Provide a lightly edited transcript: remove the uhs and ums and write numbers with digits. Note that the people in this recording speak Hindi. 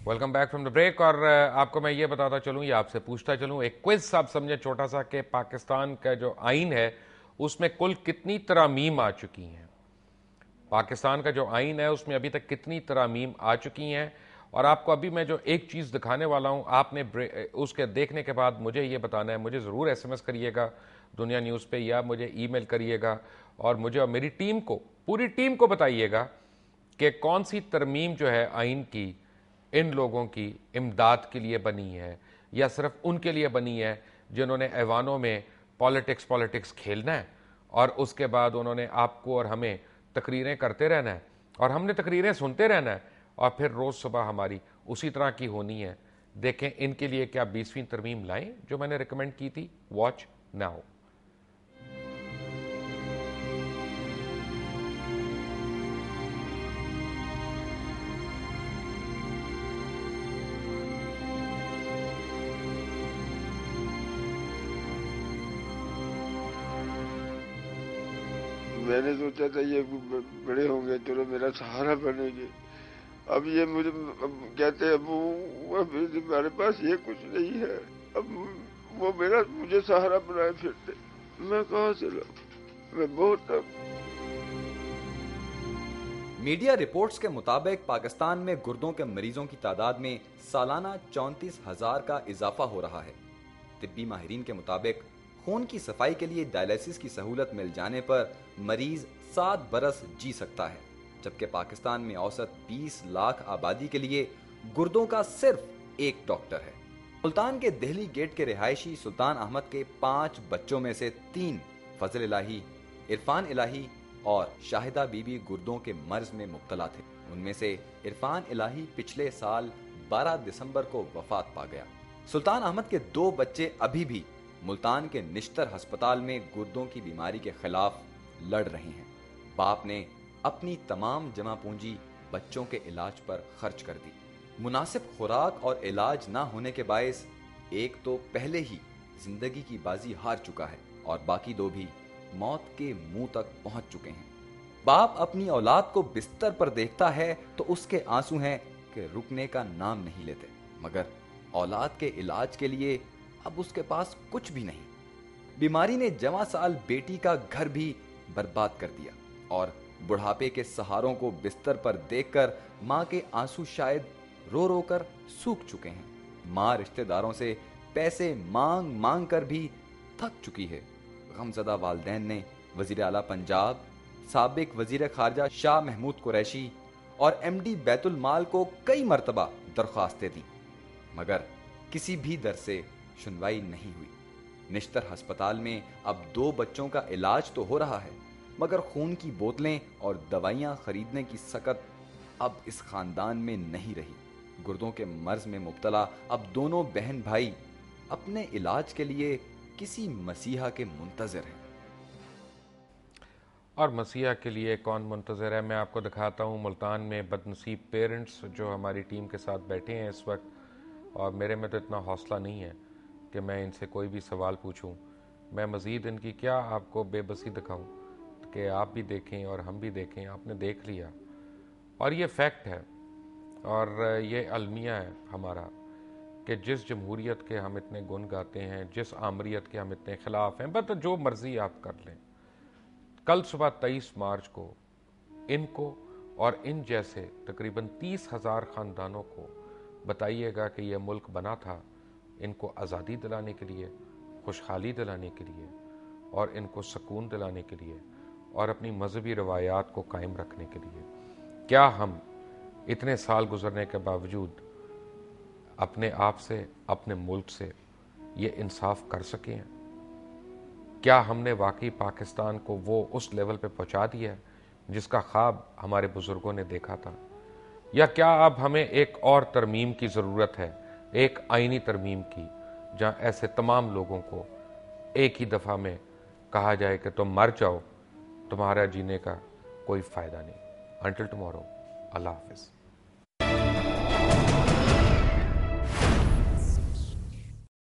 Welcome back from the break. और आपको मैं ये बताता चलूं या आपसे पूछता चलूं, एक क्विज आप समझे छोटा सा, कि पाकिस्तान का जो आइन है उसमें कुल कितनी तरामीम आ चुकी हैं। पाकिस्तान का जो आइन है उसमें अभी तक कितनी तरामीम आ चुकी हैं। और आपको अभी मैं जो एक चीज़ दिखाने वाला हूं, आपने उसके देखने के बाद मुझे ये बताना है। मुझे ज़रूर एसएमएस करिएगा दुनिया न्यूज़ पे, या मुझे ईमेल करिएगा, और मुझे और मेरी टीम को, पूरी टीम को बताइएगा कि कौन सी तरमीम जो है आइन की इन लोगों की इमदाद के लिए बनी है, या सिर्फ उनके लिए बनी है जिन्होंने ऐवानों में पॉलिटिक्स पॉलिटिक्स खेलना है, और उसके बाद उन्होंने आपको और हमें तकरीरें करते रहना है, और हमने तकरीरें सुनते रहना है, और फिर रोज़ सुबह हमारी उसी तरह की होनी है। देखें इनके लिए क्या 20वीं तरमीम लाएं जो मैंने रिकमेंड की थी। Watch now. मैंने सोचा था ये बड़े होंगे, चलो मेरा सहारा बनेंगे। अब ये मुझे अब कहते हैं अब हमारे पास ये कुछ नहीं है। अब वो मेरा मुझे सहारा बनाए फिरते, मैं कहाँ से लाऊं? मैं बहुत मीडिया रिपोर्ट्स के मुताबिक पाकिस्तान में गुर्दों के मरीजों की तादाद में सालाना 34,000 का इजाफा हो रहा है। तिब्बी माहिरीन के मुताबिक खून की सफाई के लिए डायलिसिस की सहूलत मिल जाने पर मरीज 7 बरस जी सकता है, जबकि पाकिस्तान में औसत 20 लाख आबादी के लिए गुर्दों का सिर्फ एक डॉक्टर है। मुल्तान के दिल्ली गेट के रिहायशी सुल्तान अहमद के 5 बच्चों में से 3 फजल इलाही, इरफान इलाही और शाहिदा बीबी गुर्दों के मर्ज में मुब्तला थे। उनमें से इरफान इलाही पिछले साल 12 दिसंबर को वफात पा गया। सुल्तान अहमद के 2 बच्चे अभी भी मुल्तान के निश्तर अस्पताल में गुर्दों की बीमारी के खिलाफ लड़ रहे हैं। बाप ने अपनी तमाम जमा पूंजी बच्चों के इलाज पर खर्च कर दी। मुनासिब खुराक और इलाज ना होने के बायस एक तो पहले ही जिंदगी की बाजी हार चुका है, और बाकी 2 भी मौत के मुंह तक पहुंच चुके हैं। बाप अपनी औलाद को बिस्तर पर देखता है तो उसके आंसू हैं कि रुकने का नाम नहीं लेते, मगर औलाद के इलाज के लिए अब उसके पास कुछ भी नहीं। बीमारी ने जवां साल बेटी का घर भी बर्बाद कर दिया, और बुढ़ापे के सहारों को बिस्तर पर देखकर मां के आंसू शायद रो रो कर सूख चुके हैं। मां रिश्तेदारों से पैसे मांग मांग कर भी थक चुकी है। गमज़दा वालदैन ने वजीर आला पंजाब, साबिक वजीर खारजा शाह महमूद कुरैशी और एमडी बैतुल माल को कई मरतबा दरख्वास्तें दी, मगर किसी भी दर से सुनवाई नहीं हुई। निश्तर अस्पताल में अब 2 बच्चों का इलाज तो हो रहा है, मगर खून की बोतलें और दवाइयां खरीदने की सकत अब इस खानदान में नहीं रही। गुर्दों के मर्ज में मुब्तला अब दोनों बहन भाई अपने इलाज के लिए किसी मसीहा के मुंतजर हैं। और मसीहा के लिए कौन मुंतज़र है, मैं आपको दिखाता हूँ। मुल्तान में बदनसीब पेरेंट्स जो हमारी टीम के साथ बैठे हैं इस वक्त, और मेरे में तो इतना हौसला नहीं है कि मैं इनसे कोई भी सवाल पूछूं। मैं मज़ीद इनकी क्या आपको बेबसी दिखाऊं कि आप भी देखें और हम भी देखें। आपने देख लिया, और ये फैक्ट है, और ये अलमिया है हमारा, कि जिस जमहूरियत के हम इतने गुण गाते हैं, जिस आमरीत के हम इतने ख़िलाफ़ हैं, बट जो मर्ज़ी आप कर लें, कल सुबह 23 मार्च को इनको और इन जैसे तकरीबन 30,000 ख़ानदानों को बताइएगा कि यह मुल्क बना था इनको आज़ादी दिलाने के लिए, खुशहाली दिलाने के लिए, और इनको सुकून दिलाने के लिए, और अपनी मजहबी रवायात को कायम रखने के लिए। क्या हम इतने साल गुजरने के बावजूद अपने आप से, अपने मुल्क से ये इंसाफ कर सके हैं? क्या हमने वाकई पाकिस्तान को वो उस लेवल पे पहुंचा दिया है जिसका ख्वाब हमारे बुजुर्गों ने देखा था? या क्या अब हमें एक और तरमीम की ज़रूरत है, एक आईनी तरमीम की, जहां ऐसे तमाम लोगों को एक ही दफ़ा में कहा जाए कि तुम मर जाओ, तुम्हारा जीने का कोई फ़ायदा नहीं। अंटिल टुमारो, अल्लाह हाफिज़।